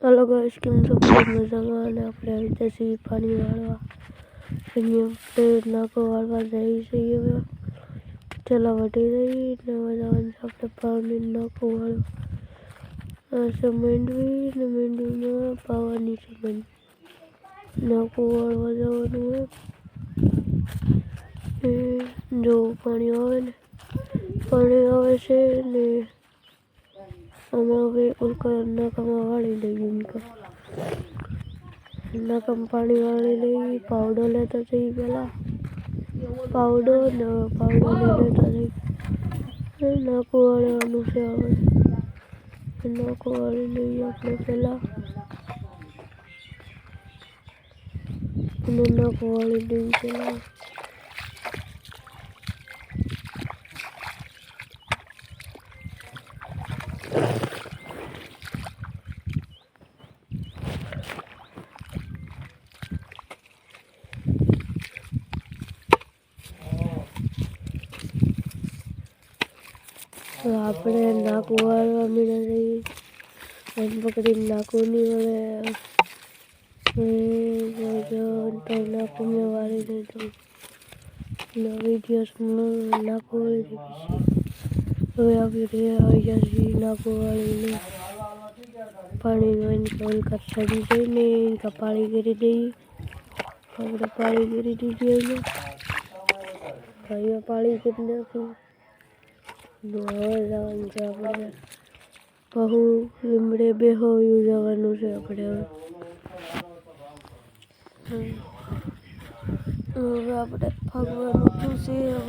અલગ સ્કીમ તો ખૂબ મજામાં અને આપણે આવી જઈએ પાણી વાળવા આપણે નાકો વાળવા જઈએ છીએ હવે ચલા વટી રહી ને આપણે પાણી નાકો વાળવા માંડવી ને માંડવીમાં પાવાની છે નાકો વાળવા જવાનું હોય જો પાણી આવે છે ને આમાં હવે ઉલકા નાકામાં વાળી લઈએ નાકામાં પાણી વાળી લઈ પાવડો લેતા જઈએ પહેલાં પાવડો લેતા જઈએ નાકું વાળવાનું છે હવે નાકું વાળી લઈએ આપણે પહેલાં નાકું વાળી લઈએ પહેલાં આપણે નાકું વાળવા મીણા જઈએ પકડીને નાકું નહીં વળે નાકું મેં વાળી લીધું નવી દિવસમાં નાકું વાળી દીધી હવે આપણે આવી જશે નાકું વાળીને પાણી હલકા ચડી જઈને એનકા પાણી કરી દઈએ આપણે પાણી કરી દીધી એને ભાઈઓ પાણી કરી નાખ્યું હવે જવાનું છે આપણે બહુ લીમડે બેહોયું જવાનું છે આપણે હવે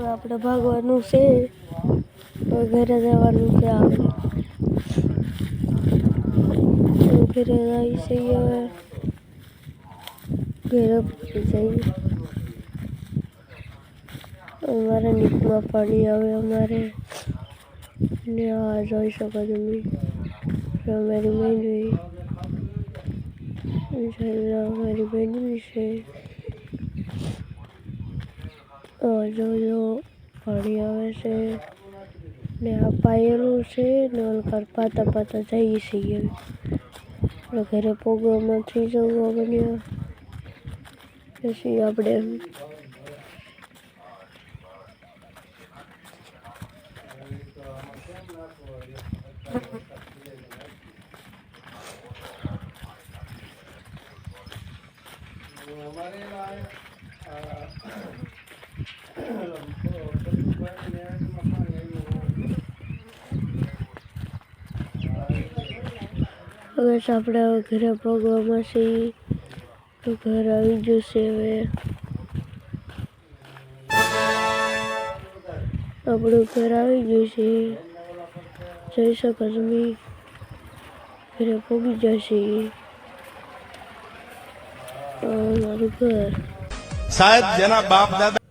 આપણે ભાગવાનું છે હવે ઘરે જવાનું છે આપણે ઘરે જઈએ છીએ હવે ઘરે પહોંચી જઈએ અમારે નીચમાં પાણી આવે અમારે ને આ જોઈ શકો તમે અમારી માંડવી છે જો પાણી આવે છે ને આ પાયેલું છે ને હલકા પાતા જઈએ છીએ આપણે ઘરે પ્રોગ્રામમાં થઈ જવું બન્યા પછી આપણે હવે આપણે ઘરે પ્રોગ્રામમાં છીએ તો ઘર આવી જશે હવે આપણું ઘર આવી ગયું છે જઈ શકો તમે ઘરે પહોંચી જશે મારું ઘર शायद जना बाप दादा